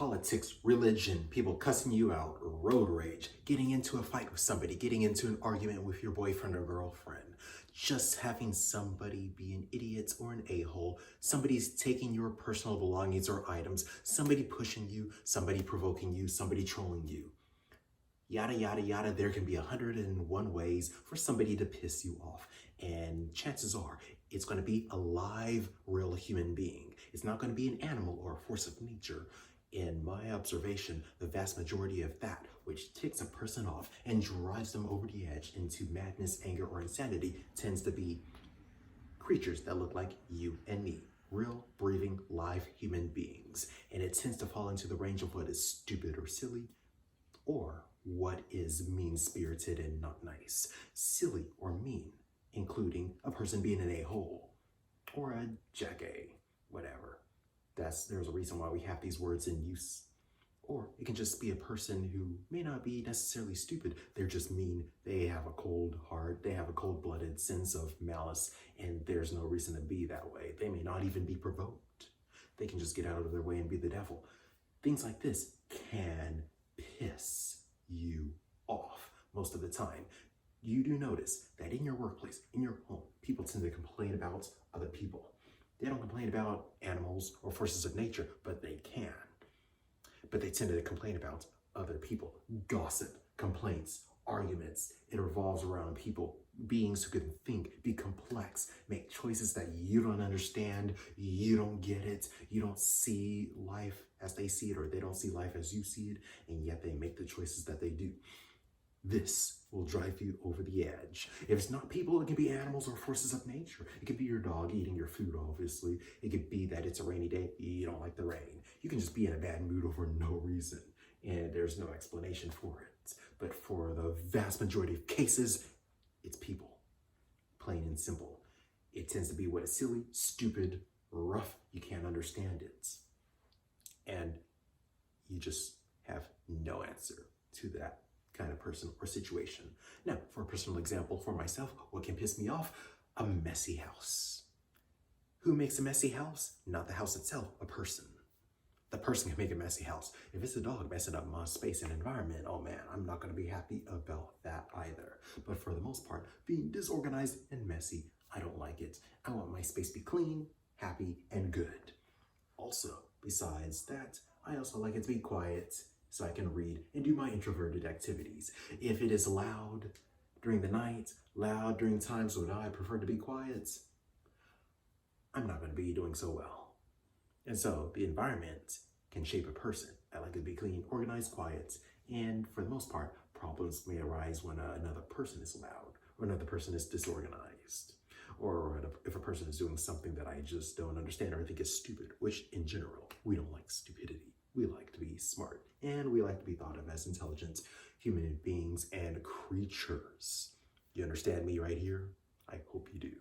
politics, religion, people cussing you out, road rage, getting into a fight with somebody, getting into an argument with your boyfriend or girlfriend, just having somebody be an idiot or an a-hole, somebody's taking your personal belongings or items, somebody pushing you, somebody provoking you, somebody trolling you. Yada, yada, yada. There can be 101 ways for somebody to piss you off. And chances are it's going to be a live, real human being. It's not going to be an animal or a force of nature. In my observation, the vast majority of that which ticks a person off and drives them over the edge into madness, anger, or insanity tends to be creatures that look like you and me. Real, breathing, live human beings. And it tends to fall into the range of what is stupid or silly, or what is mean-spirited and not nice. Silly or mean, including a person being an a-hole, or a jackass, whatever. There's a reason why we have these words in use. Or it can just be a person who may not be necessarily stupid, they're just mean. They have a cold heart, they have a cold-blooded sense of malice, and there's no reason to be that way. They may not even be provoked. They can just get out of their way and be the devil. Things like this can piss you off most of the time. You do notice that in your workplace, in your home, people tend to complain about other people. They don't complain about animals or forces of nature, but they can. But they tend to complain about other people. Gossip, complaints, arguments. It revolves around people, beings who can think, be complex, make choices that you don't understand, you don't get it, you don't see life as they see it, or they don't see life as you see it, and yet they make the choices that they do. This will drive you over the edge. If it's not people, it can be animals or forces of nature. It could be your dog eating your food, obviously. It could be that it's a rainy day, you don't like the rain. You can just be in a bad mood over no reason, and there's no explanation for it. But for the vast majority of cases, it's people, plain and simple. It tends to be what is silly, stupid, rough, you can't understand it. And you just have no answer to that kind of person or situation. Now, for a personal example for myself, what can piss me off? A messy house. Who makes a messy house? Not the house itself, a person. The person can make a messy house. If it's a dog messing up my space and environment, oh man, I'm not going to be happy about that either. But for the most part, being disorganized and messy, I don't like it. I want my space to be clean, happy, and good. Also, besides that, I also like it to be quiet so I can read and do my introverted activities. If it is loud during the night, loud during times when I prefer to be quiet, I'm not going to be doing so well. And so the environment can shape a person. I like it to be clean, organized, quiet, and for the most part, problems may arise when another person is loud, or another person is disorganized, or if a person is doing something that I just don't understand or I think is stupid, which in general, we don't like stupidity. We like to be smart, and we like to be thought of as intelligent human beings and creatures. You understand me right here? I hope you do.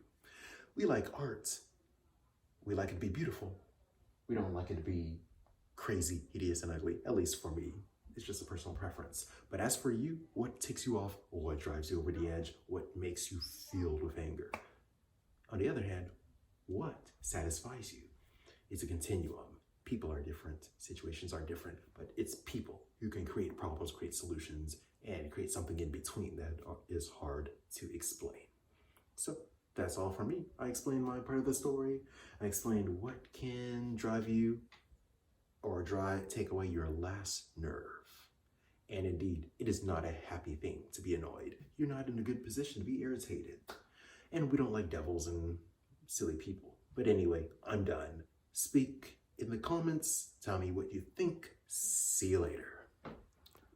We like art. We like it to be beautiful. We don't like it to be crazy, hideous, and ugly, at least for me. It's just a personal preference. But as for you, what ticks you off? What drives you over the edge? What makes you filled with anger? On the other hand, what satisfies you? It's a continuum. People are different, situations are different, but it's people who can create problems, create solutions, and create something in between that is hard to explain. So that's all from me. I explained my part of the story. I explained what can drive you or take away your last nerve. And indeed, it is not a happy thing to be annoyed. You're not in a good position to be irritated. And we don't like devils and silly people. But anyway, I'm done. Speak in the comments. Tell me what you think. See you later.